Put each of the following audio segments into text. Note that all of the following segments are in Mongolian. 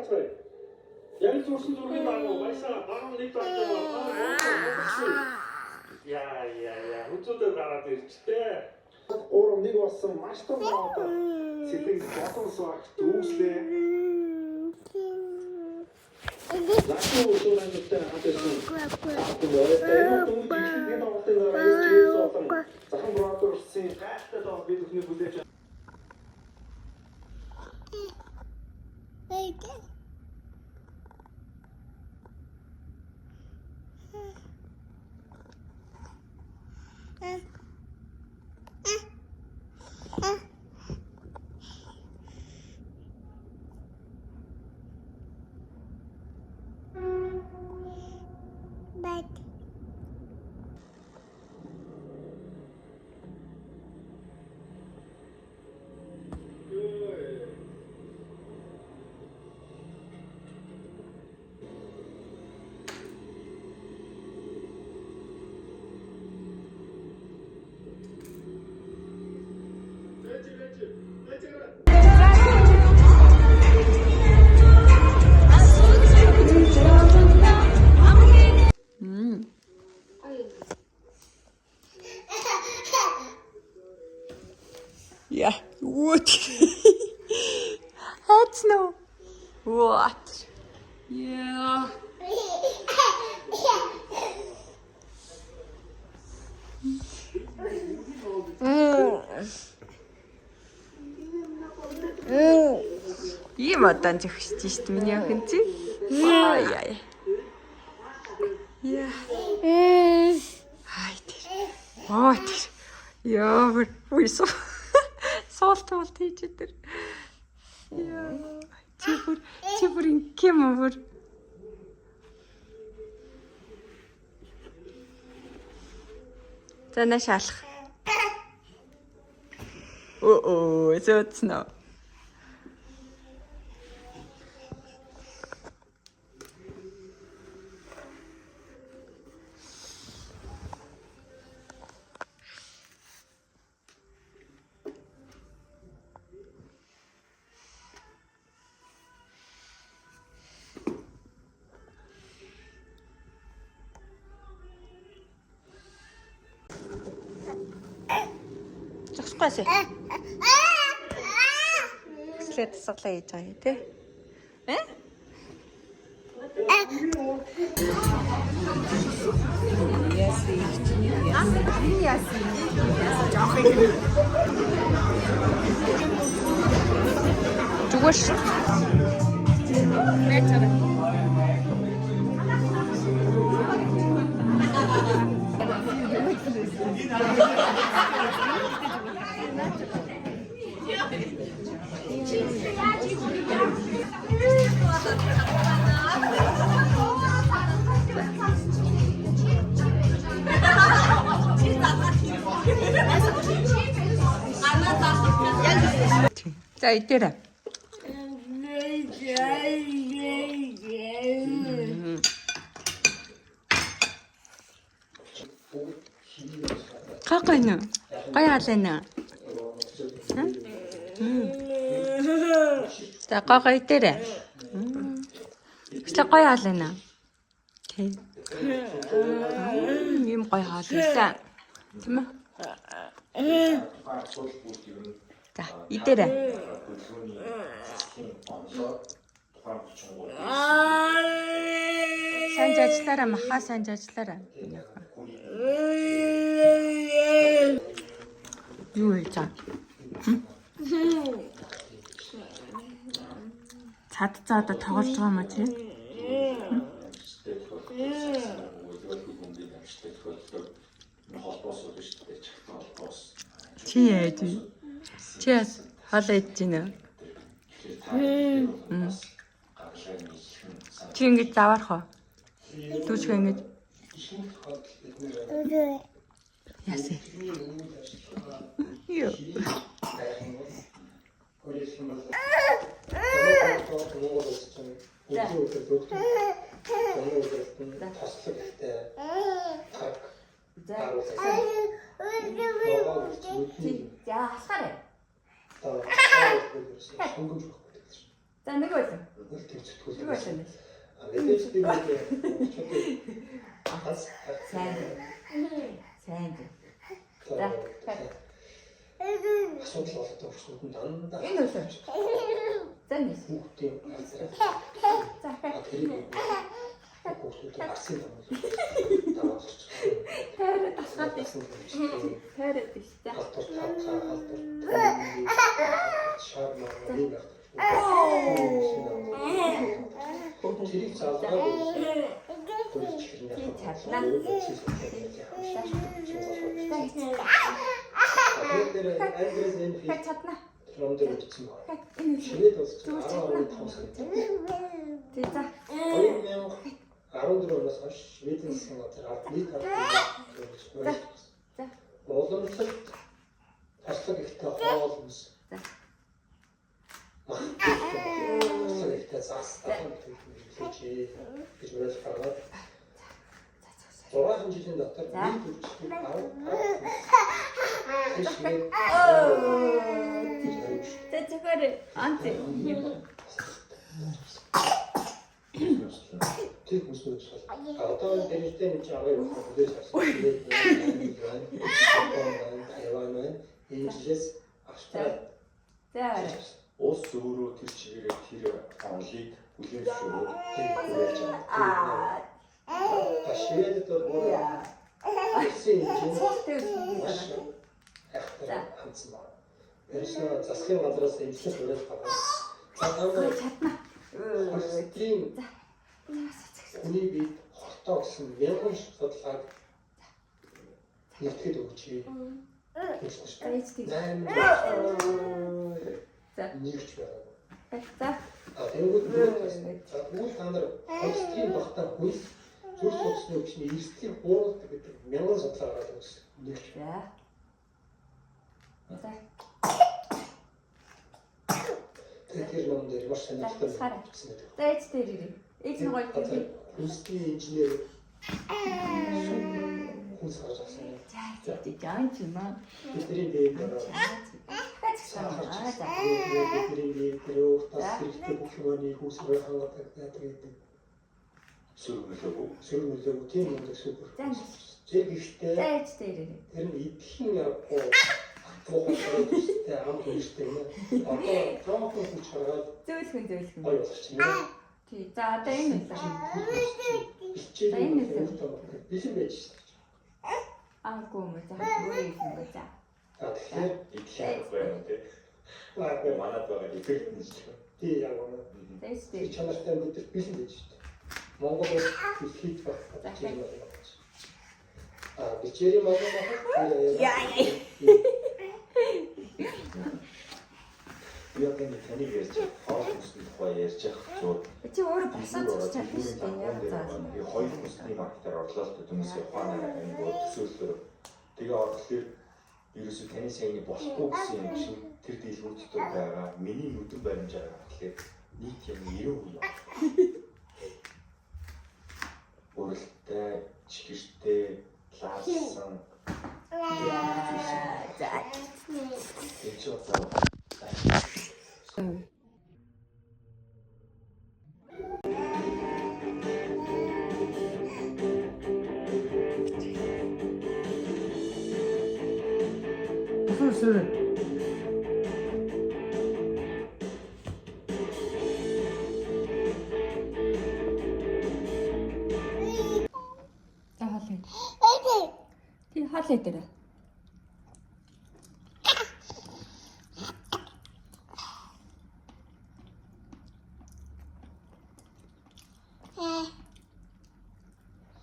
Яг зурсан зургийг дагуу баясаа багам нэг яа. Хүчтэй гараад ирчтэй. Урам нэг болсон маш том одоо сэтгэл бодолсоо дүүслээ. Лачуу suurандтай хатсан. Захан бродерсын гайхалтай доо бид бүхний бүлээж Yeah, what? That's no. What? Yeah. Ийм одоо зөхсөж шít миний охин чи. Яа. Яа. Хай тэр. Оо тэр. Яа, үгүй Солтол тийч тэр. Яа. Чи бүр инкем бүр. Танаа шалах. Зөөцнө. Зогсохгүй. Слэт саглаа хийж байгаа тий. Зүгш. За идээрэй. Какайна. Гаяална. За какай идээрэй. Чи гаяална. Окей. Юм гой хаалсан. Тийм ээ. За идээрэй. Сайн ажиллаараа маха сайн ажиллаараа. Юу вэ за? Цад цаа одоо тоглож байгаа маа чи? Чи яа чи? Чи хаалаа идэж байна. Чи ингэж заваарах уу? Дүүчгээ ингэж. Ясэ. Йоо. За, хасаарай. За нөгөө л. Нэг төвчтгүүл. Нөгөө л. Мэдээж би Сайн. Сайн. За. асуудал болдог хүмүүс дандаа. Энэ үгүй. За нэг. Хүүхдийн За. хүүхдүүд арсын даваалж Тайраа тасгаад байсан. Тайраад биш. За. Тэрийг заалгаад Чадна. Ромдэр утсан байна. Энэ Шинээд бас 12 сая. За. 2014 оноос хойш Шведийн засгийн газар нийт хадгалж За. уламжлалт таслаг ихтэй хоол хүнс. За. Таслаг ихтэй застаа гэж уриалж гаргаад 6 жилийн дотор нийт үржилтийг 10 За зөвхөн анти. тэг хүмүүсээс одоо дэрэгтэй нэг аваа явах хүлээж авсан. Тайван байна. Инглиш, Австрали. За. Улс өөрөө тэр чигээрээ тэр онлыг бүлээн зөвшөөрөв. Хүрээж Аа. Шведэд бол улсын Цогтой хэмжээнд хандсан байна. Тэрс засгийн газраас эмчлэл хүрээд байгаа. чадна. Хостийн хүний бие хортоо гэсэн мянган судалгааг нэгтгэж өгч нэгж байгаа. За. Тэнгүүд үйл та нар хостийн багтаа хөлс зүр судасны өвчний эрсдлийн хуулдаг гэдэг мянган судалгаа гараад өгсөн. Нэгж. За. За. Тэр ном дээр маш сонирхолтой байсан байдаг. За ээж дээр ирээ. Ээж нь гоё тийм. Хөлсний инженер хүнс гарч авсан. За жаан ч юм аа. Бидний дээр бидний дээр тас хэрэгтэй бүх юмны хүсрээ хангадаг гэдэг. Сөргөлөө тийм юм супер. Тэр гихтэй. За ээж дээр ирээ. Тэр нь идэхийн явахгүй бохогтой ам хүнстэй нэ. Одоо томхон хүч хараад Зөөлхөн. гоё болчихно. Тий. За одоо энэ байна. Бичээд бишин байж шээ. Аагүй юм за. Өөрөө юм ба за. Тэгэхээр идэхийг байна тий. Манад байгаа эффект нь шүү. тий яг үнэ. Ээж Би дээр. чанартай бид бишин байж шээ. Монгол улс хийх байх. Бичээрийн монгол Яа. Яг энэ таныг ярьж хоол хүнсний тухай ярьж явах зур. Чи өөрөө босоод чадчих шүү дээ. Яг заа. Би хоёр хүнсний маркетаар орлоо л хүмүүсээ ухаанаар ингэ төсөөлөөр тэгээ орлохоор ерөөсөө таны саяны болохгүй гэсэн юм шиг тэр дэлгүүр дотор байгаа миний нүдэн баримжаар гэхлээр нийт юм 90%. Уралтай, чигэртэй, лаасан. За. Энэ ч одоо За хоол. Тий хоол дээр.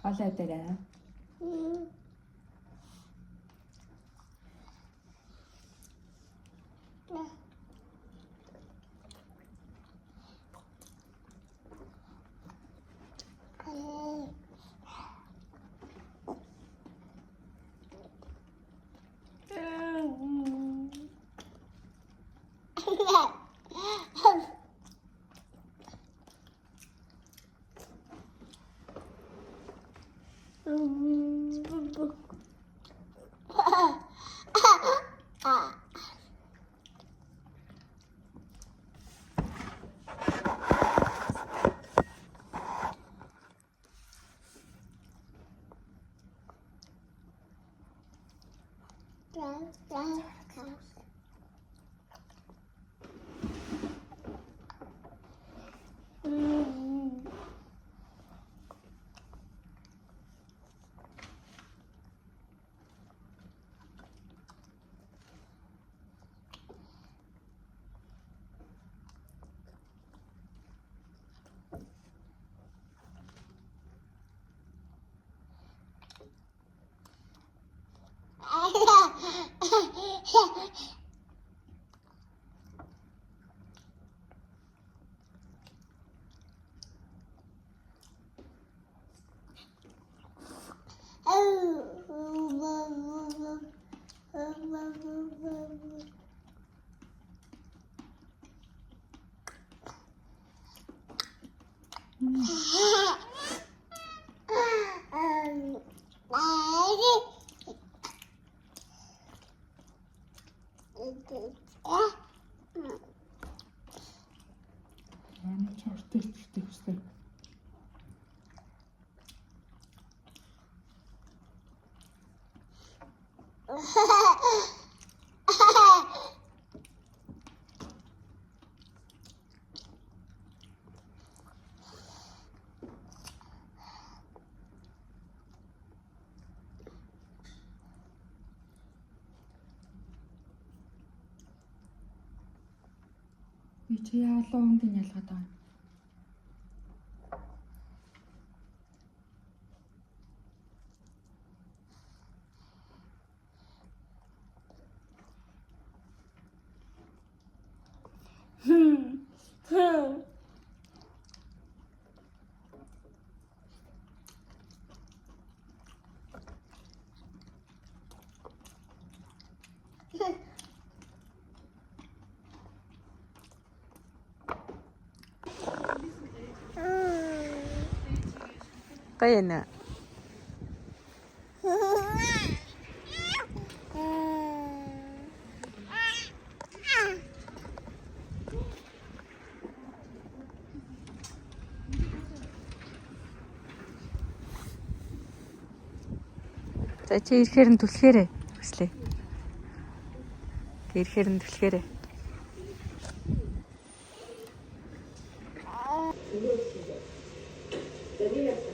Хоол дээр. Би чи яалаа өнгийн ялгаад байгаа. Баяна. За чи ирэхээр нь түлхээрээ. Хүслээ. Ирэхээр нь түлхээрээ. Danilo.